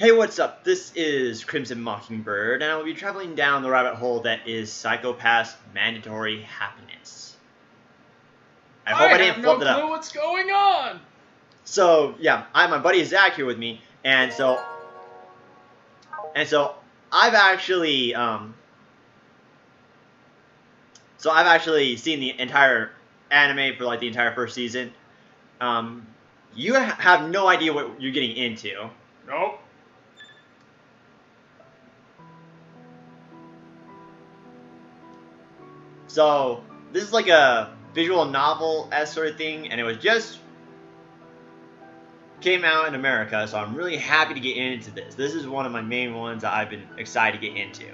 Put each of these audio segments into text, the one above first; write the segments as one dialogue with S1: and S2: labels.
S1: Hey, what's up? This is Crimson Mockingbird, and I will be traveling down the rabbit hole that is Psychopath's mandatory happiness. I hope I didn't flip it up.
S2: I have no clue what's going on!
S1: So, yeah, my buddy Zach here with me, and so I've actually, seen the entire anime for, like, the entire first season. You have no idea what you're getting into.
S2: Nope.
S1: So, this is like a visual novel-esque sort of thing, and it was just came out in America, so I'm really happy to get into this. This is one of my main ones that I've been excited to get into.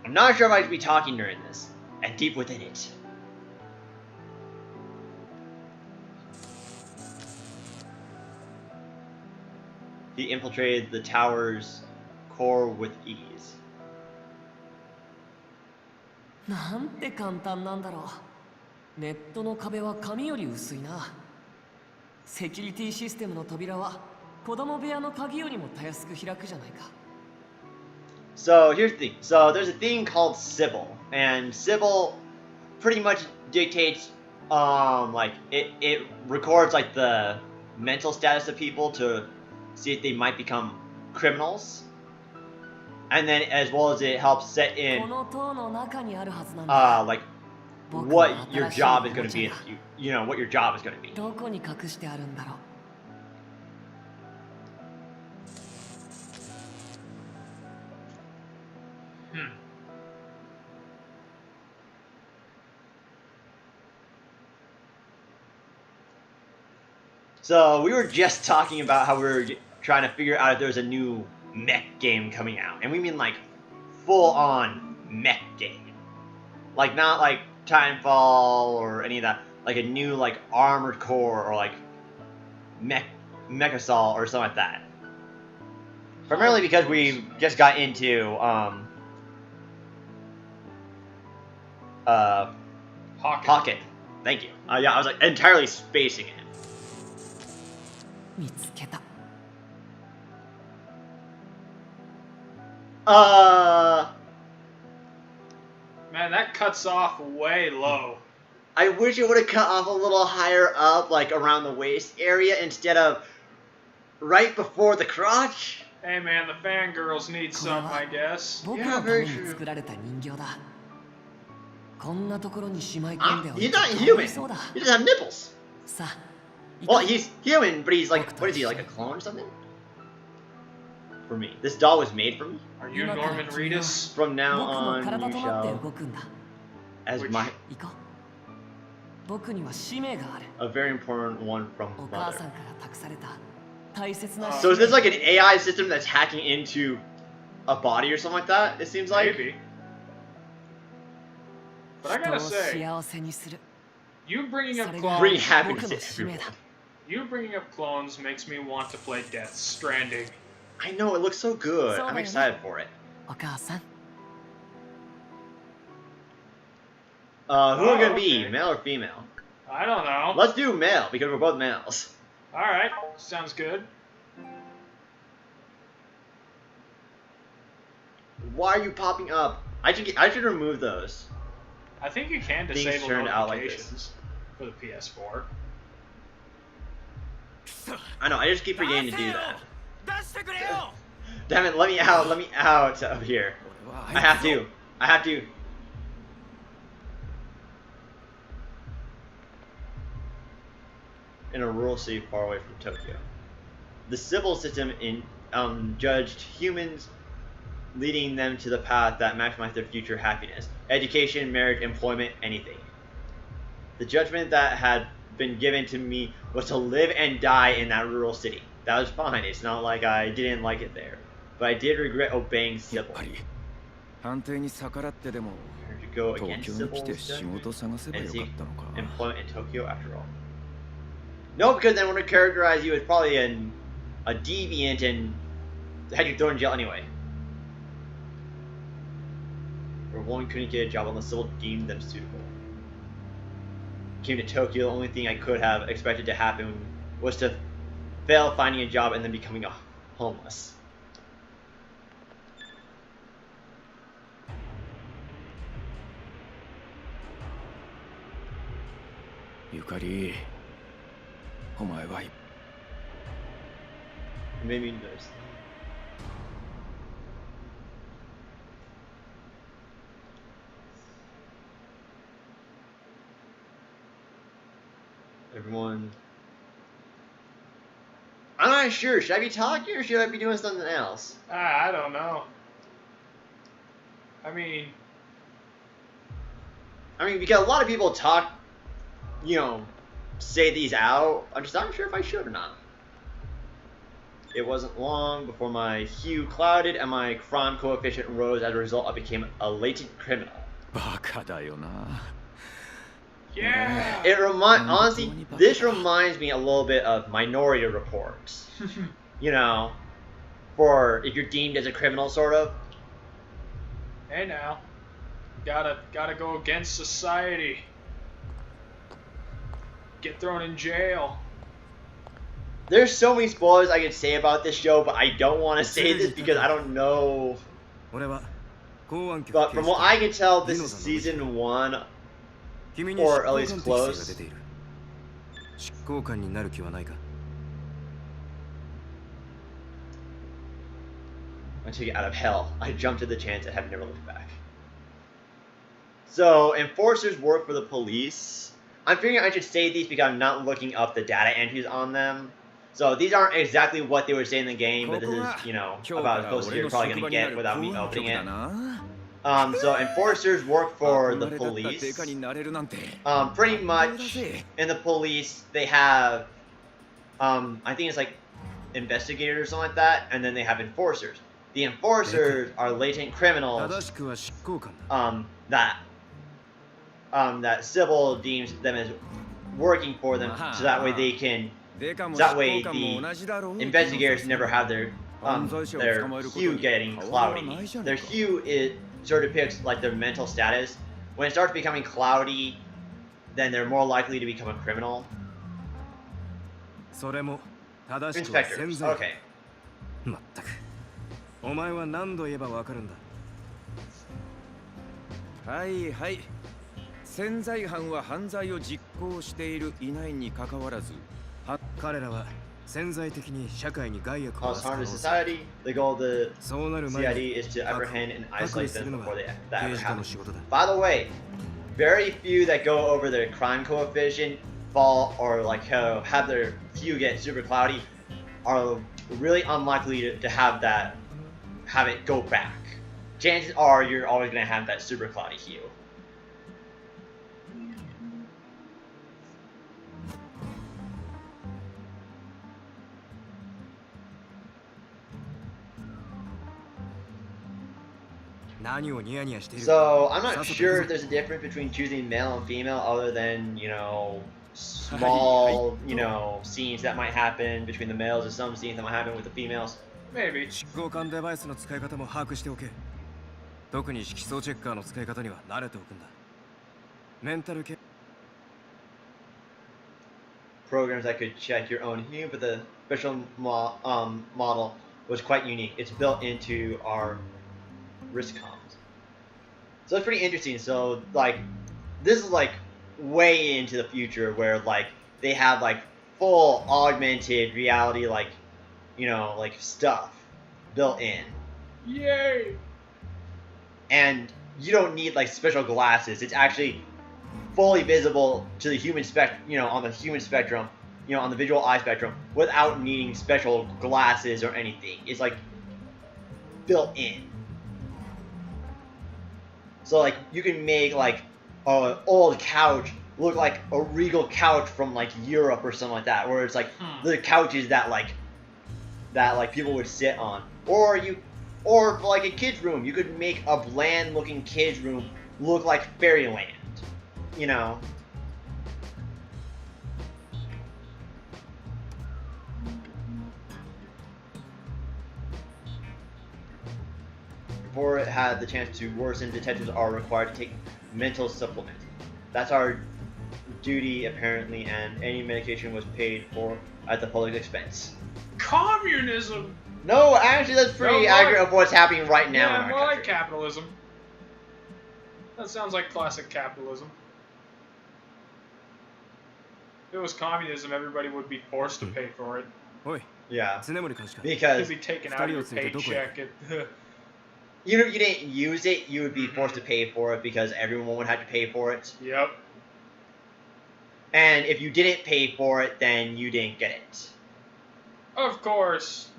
S1: I'm not sure if I should be talking during this, and deep within it. He infiltrated the tower's core with ease.
S3: なんて簡単なんだろう。ネットの壁は紙より薄いな。セキュリティシステムの扉は子供部屋の鍵よりもたやすく開くじゃないか。
S1: So here's the thing. So there's a thing called Sibyl, and Sibyl pretty much dictates, like it records like the mental status of people to see if they might become criminals, and then as well as it helps set in, like what your job is going to be. You know what your job is going to be.
S3: どこに隠してあるんだろう。
S1: So we were just talking about how we were trying to figure out if there's a new mech game coming out, and we mean like full-on mech game, like not like Timefall or any of that, like a new like Armored Core or like Mechasol or something like that. Primarily because we just got into Pocket. Thank you. Yeah, I was like entirely spacing it.
S3: 見つけた。
S2: Man, that cuts off way low.
S1: I wish it would have cut off a little higher up, like around the waist area, instead of right before the crotch.
S2: Hey man, the fangirls need some, I guess.
S1: Yeah, very true. He's not human. He just have nipples. Well, he's human, but he's like, what is he, like a clone or something? For me. This doll was made for me.
S2: Are you Norman Reedus?
S1: From now on, you shall, as my, a very important one from mother. So is this like an AI system that's hacking into a body or something like that, it seems like?
S2: Maybe. But I gotta say, you bringing up clones...
S1: Bring happiness to everyone.
S2: You bringing up clones makes me want to play Death Stranding.
S1: I know, it looks so good. I'm excited for it. Who are we gonna be, male or female?
S2: I don't know.
S1: Let's do male, because we're both males.
S2: Alright, sounds good.
S1: Why are you popping up? I should remove those.
S2: I think you can disable notifications for the PS4.
S1: I know, I just keep forgetting to do that. Damn it, let me out of here. I have to. In a rural city far away from Tokyo. The civil system judged humans, leading them to the path that maximized their future happiness. Education, marriage, employment, anything. The judgment that had been given to me was to live and die in that rural city. That was fine. It's not like I didn't like it there. But I did regret obeying Sibyl. To go against Sibyl and seek employment in Tokyo after all. No, because then when it characterized you as probably a deviant and had you thrown in jail anyway. Or one couldn't get a job unless Sibyl deemed them suitable. came to Tokyo, the only thing I could have expected to happen was to fail finding a job and then becoming homeless.
S3: Yukari,
S1: it made me nervous. Everyone, I'm not sure. Should I be talking or should I be doing something else?
S2: I don't know. I mean,
S1: because a lot of people talk, say these out. I'm just not sure if I should or not. It wasn't long before my hue clouded and my crime coefficient rose. As a result, I became a latent criminal.
S2: Yeah.
S1: Honestly, this reminds me a little bit of Minority Report. For if you're deemed as a criminal, sort of.
S2: Hey now, gotta go against society. Get thrown in jail.
S1: There's so many spoilers I could say about this show, but I don't want to say this because I don't know. But from what I can tell, this is season 1, or at least close. I took it out of hell. I jumped at the chance and have never looked back. So, enforcers work for the police. I'm figuring I should say these because I'm not looking up the data entries on them. So these aren't exactly what they would say in the game, but this is, about as close as you're probably going to get without me opening it. So enforcers work for the police. Pretty much, in the police, they have, I think it's like investigators or something like that, and then they have enforcers. The enforcers are latent criminals that Sibyl deems them as working for them, so that way they can. So that way the investigators never have their hue getting cloudy. Their hue sort of depicts like their mental status. When it starts becoming cloudy, then they're more likely to become a criminal. Inspectors. Okay.
S3: お前は何度言えばわかるんだ。はいはい。潜在犯は犯罪を実行しているいないに関わらず、彼らは潜在的に社会に害悪を与える。
S1: Society, the goal of the CID is to apprehend and isolate them before that ever happens. By the way, very few that go over their crime coefficient fall or like have their hue get super cloudy are really unlikely to have it go back. Chances are you're always going to have that super cloudy hue. So, I'm not sure if there's a difference between choosing male and female other than, small, scenes that might happen between the males and some scenes that might happen with the females.
S2: Maybe.
S3: 交換デバイスの使い方も把握しておけ。特に色素チェッカーの使い方には慣れておくんだ。メンタル系
S1: Programs that could check your own hue, but the special model was quite unique. It's built into our wrist comms. So it's pretty interesting. So this is way into the future where they have full augmented reality stuff built in.
S2: Yay!
S1: And you don't need special glasses. It's actually fully visible to the human on the human spectrum, on the visual eye spectrum without needing special glasses or anything. It's built in. So you can make an old couch look like a regal couch from Europe or something like that, where it's the couches that people would sit on, or for a kid's room, you could make a bland looking kid's room look like fairyland, Before it had the chance to worsen, detectives are required to take mental supplements. That's our duty apparently, and any medication was paid for at the public expense.
S2: Communism.
S1: No, actually, that's pretty accurate of what's happening right now in our
S2: more
S1: country.
S2: like capitalism. That sounds like classic capitalism. If it was communism, everybody would be forced to pay for it.
S1: Yeah,
S2: because it'd be taken out of your paycheck.
S1: You know, if you didn't use it, you would be forced to pay for it because everyone would have to pay for it.
S2: Yep.
S1: And if you didn't pay for it, then you didn't get it.
S2: Of course,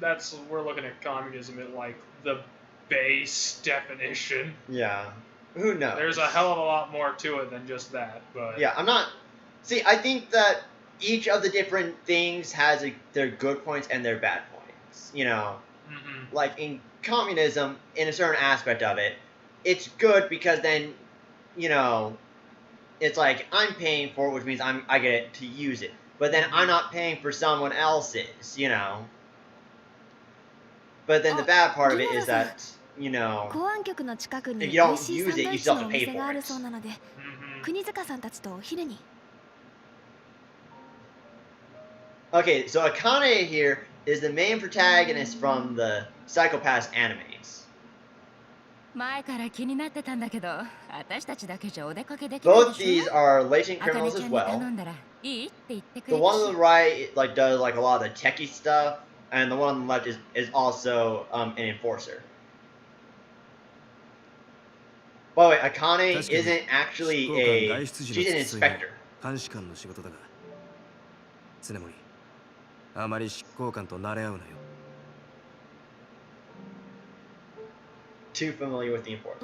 S2: we're looking at communism at like the base definition.
S1: Yeah. Who knows?
S2: There's a hell of a lot more to it than just that, but
S1: yeah, I'm not. See, I think that each of the different things has their good points and their bad points. You know, like in communism, in a certain aspect of it, it's good because then, you know, it's like I'm paying for it, which means I get it to use it. But then I'm not paying for someone else's, you know. But then the bad part of it is that, you know, if you don't use it, you still have to pay for it. Okay, so Akane here is the main protagonist from the Psychopaths animes. Both these are latent criminals as well. The one on the right does like a lot of the techie stuff, and the one on the left is also an enforcer. By the way, Akane isn't actually she's an inspector. Too familiar with the enforcer.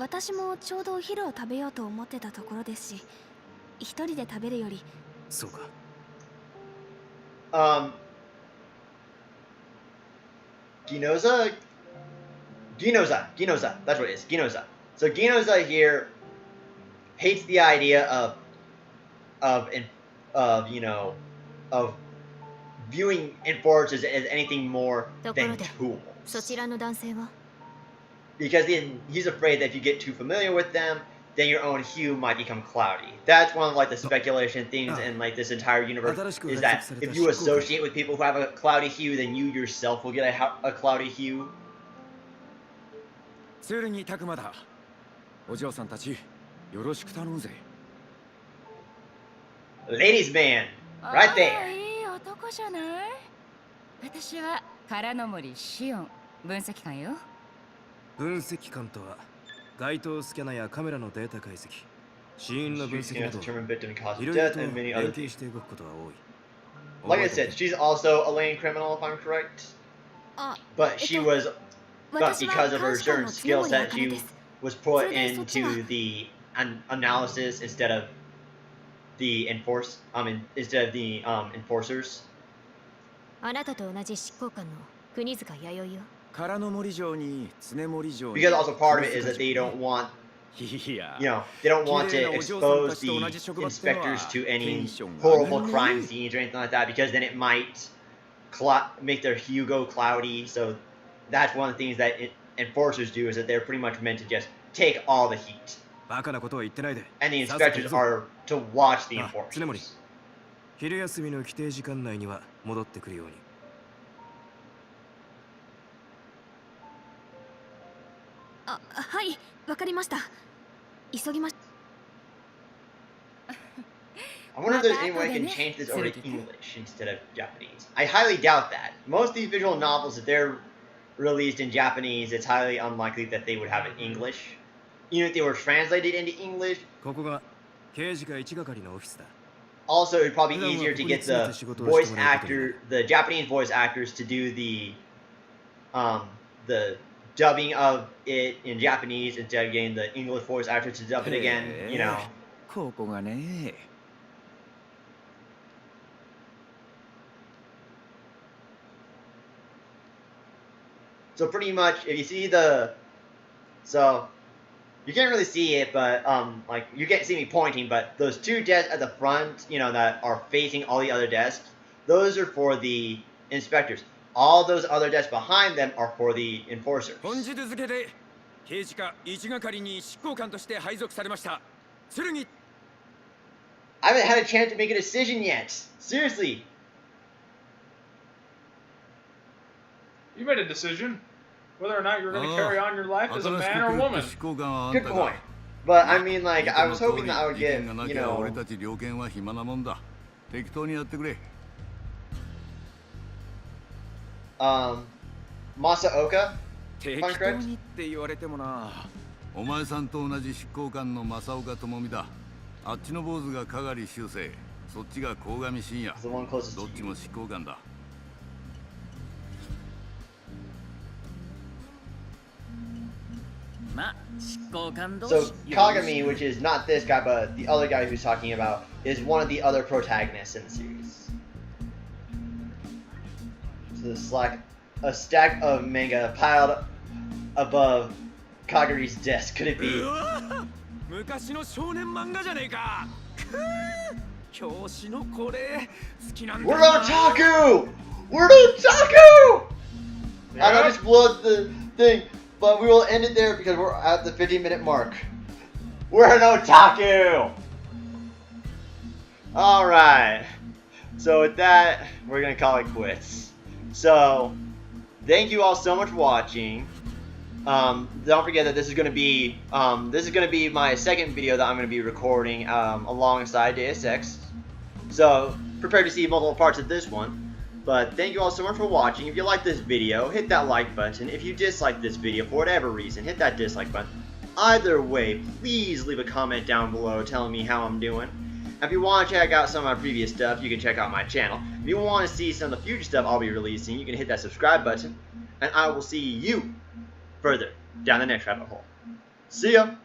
S1: Ginoza, that's what it is, Ginoza. So Ginoza here hates the idea of viewing enforcers as anything more than tools. Because he's afraid that if you get too familiar with them, then your own hue might become cloudy. That's one of like the speculation things in like this entire universe, is that if you associate with people who have a cloudy hue, then you yourself will get a cloudy hue. Ladies man, right there. Determine victim cause of death and many other things. Like I said, she's also a lane criminal if I'm correct. But she was, but because of her certain skill set, she was put into the analysis instead of the enforcers. Because also part of it is that they don't want, you know, they don't want to expose the inspectors to any horrible crime scenes or anything like that, because then it might make their hue go cloudy. So that's one of the things that enforcers do, is that they're pretty much meant to just take all the heat. And the inspectors are to watch the enforcers. I wonder if there's any way I can change this over to English instead of Japanese. I highly doubt that. Most of these visual novels, if they're released in Japanese, it's highly unlikely that they would have it in English. Even if they were translated into English. Also, it'd probably be easier to get the Japanese voice actors to do the dubbing of it in Japanese instead of getting the English voice actors to dub it again, you know. So pretty much, if you see so you can't really see it, but like you can't see me pointing, but those two desks at the front, you know, that are facing all the other desks, those are for the inspectors. All those other desks behind them are for the enforcers. I haven't had a chance to make a decision yet. Seriously.
S2: You made a decision whether or not you're going to carry on your life as a man or woman.
S1: Good point. But I mean, like, I was hoping that I would get, you know, Masaoka, if I'm correct.
S4: お前さんと同じ執行官の正岡智美だ。あっちの坊主が香取修正、そっちが鴻上信也。
S1: The one closest
S4: ど
S1: to
S4: っち
S1: you.
S4: も執行官だ。
S1: So Kagami, which is not this guy, but the other guy who's talking about, is one of the other protagonists in the series. So this is like a stack of manga piled above Kagari's desk. Could it be?
S5: 昔の少年漫画じゃねえか。表紙のこれ好きなんだ
S1: We're
S5: な。
S1: otaku! We're otaku! I know I just blew up the thing, but we will end it there because we're at the 50-minute mark. We're an otaku! Alright. So with that, we're gonna call it quits. So, thank you all so much for watching. Don't forget that this is gonna be my second video that I'm gonna be recording alongside Deus Ex. So prepare to see multiple parts of this one. But thank you all so much for watching. If you like this video, hit that like button. If you dislike this video for whatever reason, hit that dislike button. Either way, please leave a comment down below telling me how I'm doing. If you want to check out some of my previous stuff, you can check out my channel. If you want to see some of the future stuff I'll be releasing, you can hit that subscribe button. And I will see you further down the next rabbit hole. See ya!